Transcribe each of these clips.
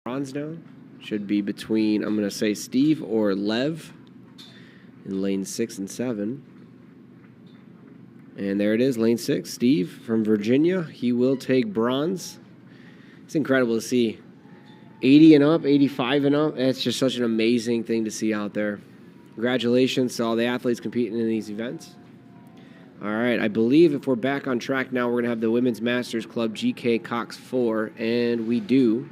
bronze now. Should be between, I'm going to say, Steve or Lev in lane 6 and 7. And there it is, lane 6. Steve from Virginia. He will take bronze. It's incredible to see 80 and up, 85 and up. It's just such an amazing thing to see out there. Congratulations to all the athletes competing in these events. All right, I believe if we're back on track now, we're going to have the Women's Masters Club GK Cox 4, and we do.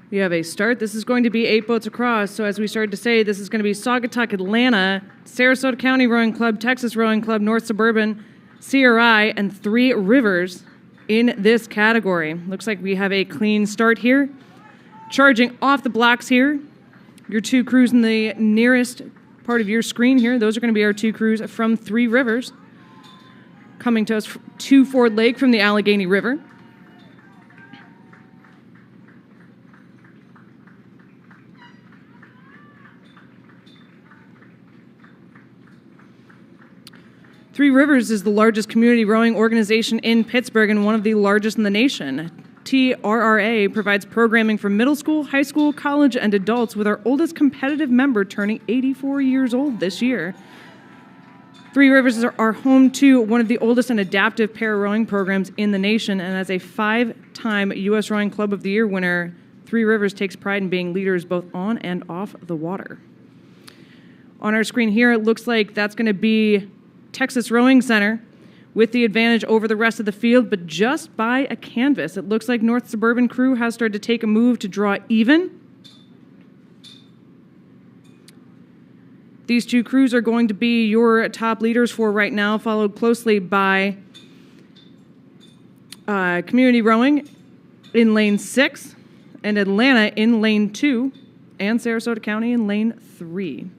We have a start. This is going to be 8 boats across. So as we started to say, this is going to be Saugatuck, Atlanta, Sarasota County Rowing Club, Texas Rowing Club, North Suburban, CRI, and Three Rivers in this category. Looks like we have a clean start here. Charging off the blocks here. Your two crews in the nearest part of your screen here. Those are going to be our two crews from Three Rivers. Coming to us to Ford Lake from the Allegheny River. Three Rivers is the largest community rowing organization in Pittsburgh and one of the largest in the nation. TRRA provides programming for middle school, high school, college, and adults, with our oldest competitive member turning 84 years old this year. Three Rivers are home to one of the oldest and adaptive para-rowing programs in the nation, and as a 5-time U.S. Rowing Club of the Year winner, Three Rivers takes pride in being leaders both on and off the water. On our screen here, it looks like that's going to be Texas Rowing Center with the advantage over the rest of the field, but just by a canvas. It looks like North Suburban Crew has started to take a move to draw even. These two crews are going to be your top leaders for right now, followed closely by Community Rowing in lane 6, and Atlanta in lane 2, and Sarasota County in lane 3.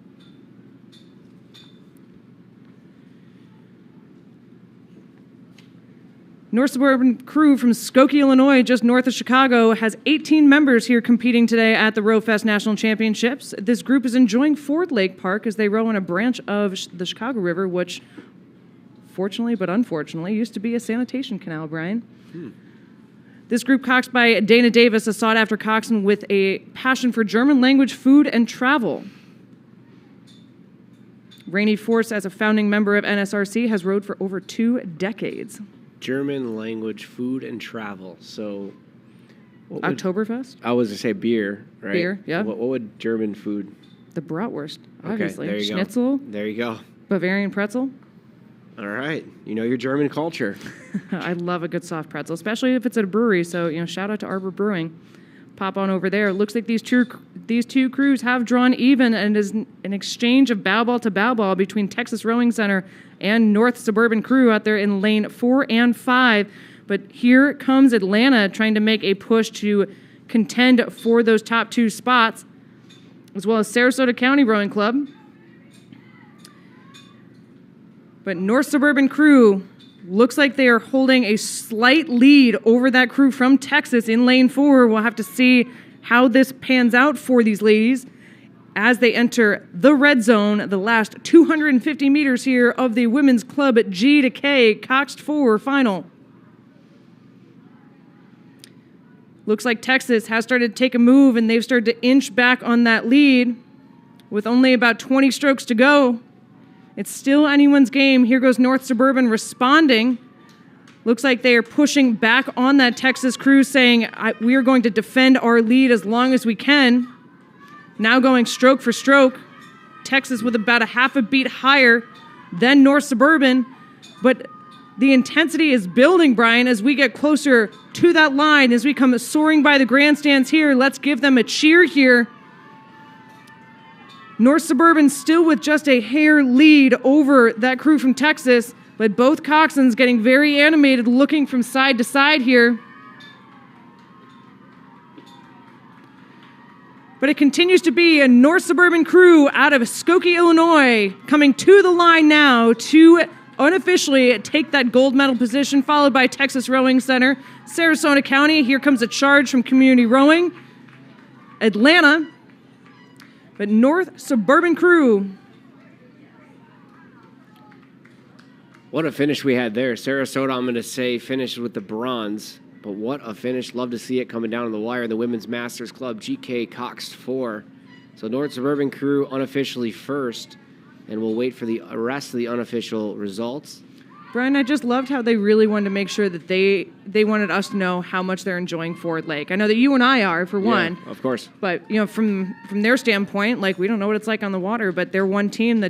North Suburban Crew from Skokie, Illinois, just north of Chicago, has 18 members here competing today at the RowFest National Championships. This group is enjoying Ford Lake Park as they row on a branch of the Chicago River, which, fortunately but unfortunately, used to be a sanitation canal, Brian. This group, coxed by Dana Davis, a sought-after coxswain with a passion for German language, food, and travel. Rainey Force, as a founding member of NSRC, has rowed for over 2 decades. German language, food, and travel. So, Oktoberfest? I was going to say beer, right? Beer, yeah. What would German food? The bratwurst, obviously. Okay, there you Schnitzel. go. There you go. Bavarian pretzel. All right. You know your German culture. I love a good soft pretzel, especially if it's at a brewery. So, shout out to Arbor Brewing. Pop on over there. Looks like these two crews have drawn even, and is an exchange of bow ball to bow ball between Texas Rowing Center and North Suburban Crew out there in lane 4 and 5. But here comes Atlanta trying to make a push to contend for those top 2 spots, as well as Sarasota County Rowing Club. But North Suburban Crew looks like they are holding a slight lead over that crew from Texas in lane 4. We'll have to see how this pans out for these ladies as they enter the red zone, the last 250 meters here of the Women's Club at G to K Coxed 4 final. Looks like Texas has started to take a move, and they've started to inch back on that lead with only about 20 strokes to go. It's still anyone's game. Here goes North Suburban responding. Looks like they are pushing back on that Texas crew, saying, we are going to defend our lead as long as we can. Now going stroke for stroke. Texas with about a half a beat higher than North Suburban. But the intensity is building, Brian, as we get closer to that line, as we come soaring by the grandstands here. Let's give them a cheer here. North Suburban still with just a hair lead over that crew from Texas, but both coxswains getting very animated, looking from side to side here. But it continues to be a North Suburban Crew out of Skokie, Illinois, coming to the line now to unofficially take that gold medal position, followed by Texas Rowing Center, Sarasota County. Here comes a charge from Community Rowing, Atlanta. But North Suburban Crew. What a finish we had there. Sarasota, I'm going to say, finished with the bronze. But what a finish. Love to see it coming down to the wire. The Women's Masters Club, GK Cox 4. So North Suburban Crew unofficially first, and we'll wait for the rest of the unofficial results. Brian, I just loved how they really wanted to make sure that they wanted us to know how much they're enjoying Ford Lake. I know that you and I are, for one. Of course. But, from their standpoint, like, we don't know what it's like on the water, but they're one team that